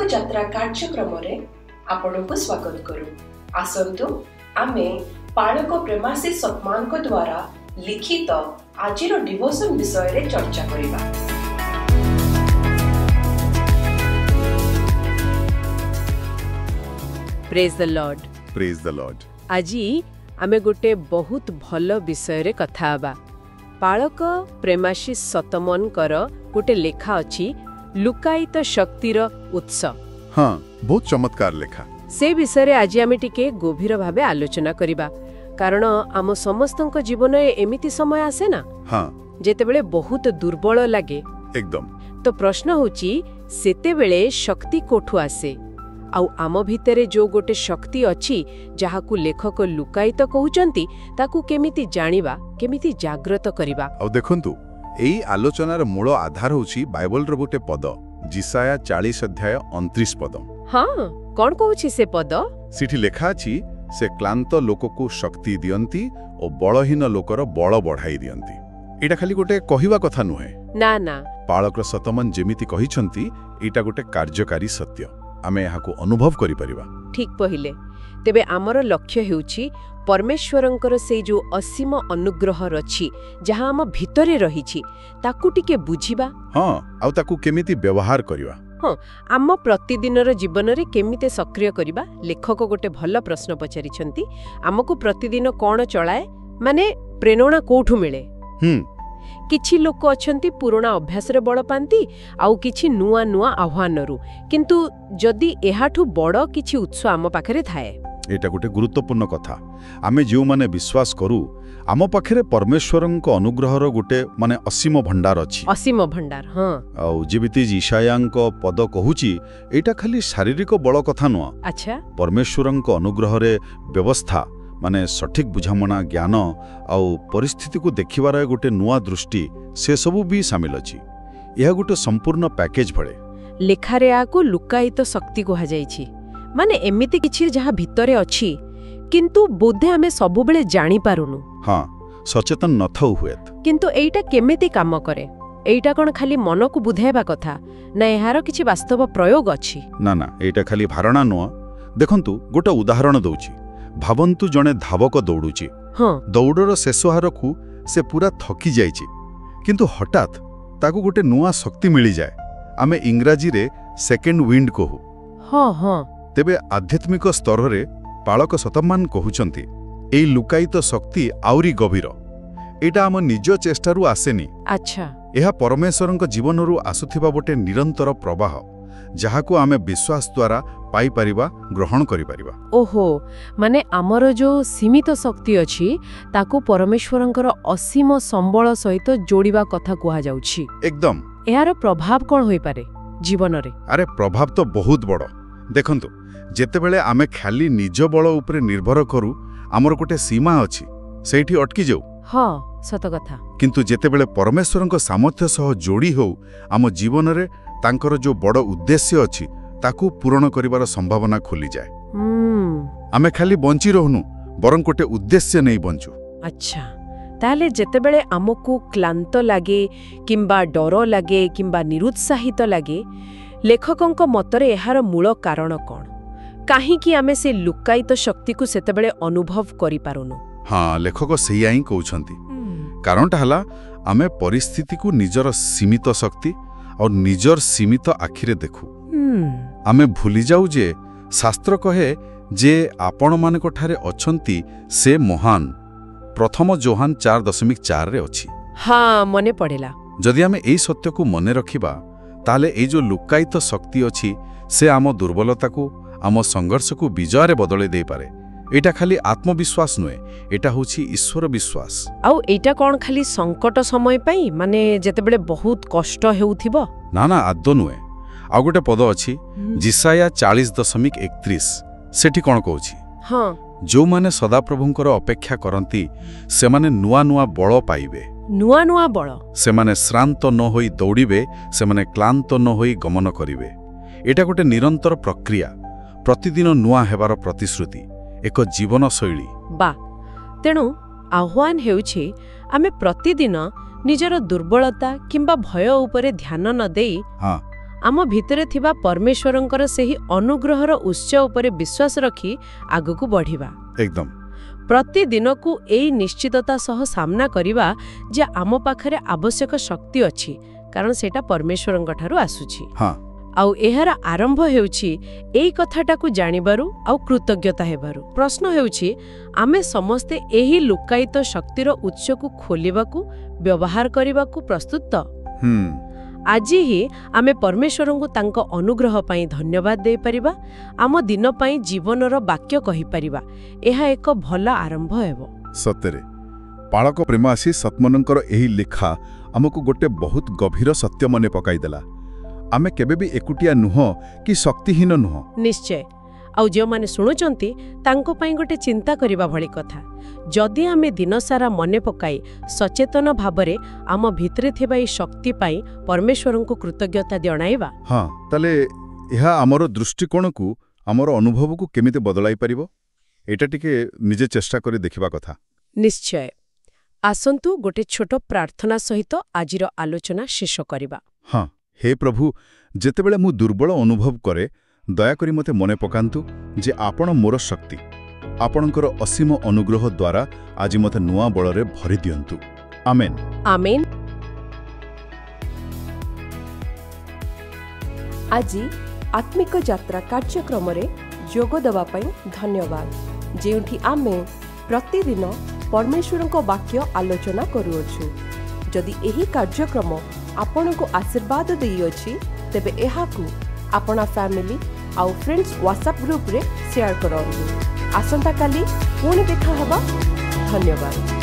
यात्रा कार्यक्रम रे आपनको स्वागत करू। आसंतु आमे पालक प्रेमाशीष सतमान को द्वारा लिखित आजिर डिवोशन विषय रे चर्चा करिबा। Praise the Lord. Praise the Lord. आजी आमे गोटे बहुत भल विषय रे कथा हबा। पालक प्रेमाशीष सतमन कर गोटे लेखा अछि लुकायित शक्तिर उत्स। हाँ, बहुत चमत्कार लेखा। से विषय रे आज आमे टिके गभीर भावे आलोचना करिबा, कारण आम समस्तक जीवन एमिति समय आसे ना। हाँ, जेतेबेले बहुत दुर्बल लागे एकदम। तो प्रश्न होची सेतेबेले शक्ति कोठु आसे, आउ आम भितरे जो गोटे शक्ति अछि जहाकू लेखक लुकायित कहउचंती ताकू केमिति जानिबा, केमिति जागृत करिबा। आउ देखंतु एई आलोचनार मूल आधार होची बाइबल रो गोटे पद, जिसाया 40 अध्याय 29 पद। हाँ, कोन कहउची से पद? सिठी लेखा अछि से क्लांत लोककू शक्ति दियंती ओ बळहीन लोकर बळ बढ़ाई दियंती। एटा खाली गोटे कहिबा कथा नुहे ना ना। पालक सतमन जेमिति कहिसंती एटा गोटे कार्यकारी सत्य। आमे याहाकू अनुभव करि परिबा। ठीक पहिले तेबे आमर लक्ष्य हेउची परमेश्वरंकर से जो असीम अनुग्रह रछि जहां हम भितरे रहिछि ताकू टिके बुझिबा। हाँ, आउ ताकू केमिति व्यवहार करिबा। हाँ, आम प्रतिदिनर जीवन रे केमिते सक्रिय करिबा। लेखक गोटे भल प्रश्न पचारिछंती, आमको प्रतिदिन कोन चलाए, माने प्रेरणा कोठु मिले। किछि लोक अछंती पुराना अभ्यास रे बळ पांती, आउ किछि नुआ नुआ आह्वान रु, किंतु जदि एहाठु बड़ किछि उत्स आम पाखरे थाए। एटा गोटे गुरुत्वपूर्ण कथा। आमे जो माने विश्वास करू आम पाखरे परमेश्वरंक अनुग्रहर गोटे माने असीम भंडार अछि। असीम भंडार। हाँ, आउ जेबिति ईशायांक पद कहूची एटा खाली शारीरिक बळ कथा नुआ। अच्छा। परमेश्वरंक अनुग्रह रे व्यवस्था माने सठिक बुझामणा, ज्ञान आउ परिस्थिति को देखिबार गोटे नुआ दृष्टि, से सबु भी शामिल अछि। यह गोटे संपूर्ण पैकेज भळे। लेखारे आको लुकायित शक्ति कहा जायछि, माने एमिति किछि जहा भितरे अछि किंतु बोधे आमे सबु बेले जानि पारुनु। हाँ, सचेतन नथौ हुएत। किंतु एइटा केमिति काम करे? एइटा कोन खाली मन को बुझाइबा कथा ना एहार किछि वास्तव प्रयोग अछि? ना ना, एइटा खाली धारणा नुआ। देखंतु गोटे उदाहरण दउछि। भावंतु जणे धावक दौड़ुछि। हाँ, दौड़र शेष हारकू से पूरा थकी जाइछि, किंतु हठात ताकू गोटे नुआ शक्ति मिली जाए। आमे इंग्राजी रे सेकेंड विंड कहू। हाँ हाँ। तेबे आध्यात्मिक स्तर रे पालक सतमान कहउचंती एई लुकायित शक्ति आउरी गभीर। एटा आम निज चेष्टारू आसेनी। अच्छा। एहा परमेश्वरंक जीवनरू आसुथिबा गोटे निरंतर प्रवाह, जहाकू आमे विश्वास द्वारा पाई परिबा, ग्रहण करि परिबा। ओहो, माने आमर जो सीमित शक्ति अछि ताकू परमेश्वरंकर असीम संबळ सहित जोड़िबा कथा कुहा जाउछि। एकदम। एहार प्रभाव कोन होई पारे जीवन रे? अरे प्रभाव तो बहुत बड़। देखंतु जेतेबेले आमे खाली निज बळ उपरे निर्भर करू, आमर गोटे सीमा अछि, सेठी अटकी जाऊ। हाँ, सत कथा। किंतु जेतेबेले परमेश्वरंक सामर्थ्य सह जोड़ी हो आम जीवन रे तांकर जो बड़ उद्देश्य अछि ताकू पूर्ण करिवार संभावना खोली जाए। आमे खाली बंची रहनु, बरं गोटे उद्देश्य नहीं बंचू। अच्छा, ताले जेतेबेले आमको क्लांत लागे किंबा डर लागे किंबा निरुत्साहित लागे, लेखकंक मतरे एहार मूल कारण कोन? काहे कि आमे से लुकायित शक्ति को सेतेबेले अनुभव करि पारुनु? हाँ, लेखक सेया ही कहउछंती। कारणटा हला आमे परिस्थिति को निजर सीमित शक्ति और निजर सीमित आखिरे देखू। आमे भूली जाऊ जे शास्त्र कहे जे आपण मानक ठारे अछंती से महान। प्रथम जोहान 4:4 रे अछि। हाँ, मने पड़ेला। जदि आमे एई सत्य को मने रखिबा ताले एई जो लुकायित शक्ति अछि से आम दुर्बलता को, आम संघर्ष को विजय रे बदले दे पारे। एटा खाली आत्मविश्वास नुए, एटा होछि ईश्वर विश्वास। आउ एटा कोन खाली संकट समय पई, माने जेतेबेले बहुत कष्ट हेउथिबो? ना ना, आदो नुए। आ गोटे पद अछि जिसाया 40:31, सेठी कोन कहउछि? हाँ, जो माने सदाप्रभुंकर अपेक्षा करंती सेमाने नुआ नुआ बळ पाइबे। नुआ नुआ बळ? सेमाने श्रांत न होई दौड़िबे, सेमाने क्लांत न होई गमन करिवे। एटा गोटे निरंतर प्रक्रिया, प्रतिदिन नुआ हेबार प्रतिश्रुति, एक जीवन शैली। बा तेणु आह्वान हेउछि आमे प्रतिदिन निजर दुर्बलता किंबा भय उपरे ध्यान न देई, हाँ, आम भितरे थिबा परमेश्वरंकर सेही अनुग्रहर उत्स उपरे विश्वास रखी आगकू बढ़िबा। एकदम प्रतिदिन को एई निश्चितता सह सामना करिबा जे आम पाखरे आवश्यक शक्ति अछि कारण सेटा परमेश्वरंक ठारू आसुछि। हाँ आउ एहार आरंभ हेउछि एई कथाटाकू जानिबारु आउ कृतज्ञता हेबारु। प्रश्न हेउछि आमे समस्ते एही लुकायित शक्तिर उत्सकू खोलिबाकू व्यवहार करिबाकू प्रस्तुत त? आज ही आमे परमेश्वरंकु तांको अनुग्रह पाई धन्यवाद दे परिबा, आम दिन पाई जीवनर वाक्य कहि परिबा। एहा एक भला आरंभ हेबो। सतेरे पाळक प्रेमासी सतमनंकर एही लेखा हमकु गोटे बहुत गभीर सत्य मने पकाई देला। आमे केबे भी एकुटिया नुह कि शक्तिहीन नुह। निश्चय आउ जो माने सुनुचंती तांको पाई गोटे चिंता करिबा भली कथा। जदि आमे दिन सारा मने पकाई सचेतन भाबरे आम भितरे थिबा ई शक्ति पाई परमेश्वरंकु कृतज्ञता जणाइबा। हाँ ताले एहा हमर दृष्टिकोणकु हमर अनुभवकु केमिते बदलाई परिबो एटा टिके निजे चेष्टा करी देखिबा कथा। निश्चय आसंतु गोटे छोट प्रार्थना सहित आजिर आलोचना शेष करिबा। हाँ हे प्रभु जेतेबेले मु दुर्बल अनुभव करे दयाकरी मते मने पकांतु जे आपण मोर शक्ति आपणकर असीम अनुग्रह द्वारा आज मते नुआ बଳରେ भरि दियंतु। आमेन आमेन। आज आत्मिक यात्रा कार्यक्रम रे जोग देबा पई धन्यवाद जेउठी आमे प्रतिदिन परमेश्वरंको वाक्य आलोचना करूछु। जदि एही कार्यक्रम आपनको आशीर्वाद देई अछि तेबे एहाकू आपना फैमिली आउ फ्रेंड्स व्हाट्सएप ग्रुप रे शेयर करंतु। आसंता काली पुणी देखा हबा। धन्यवाद।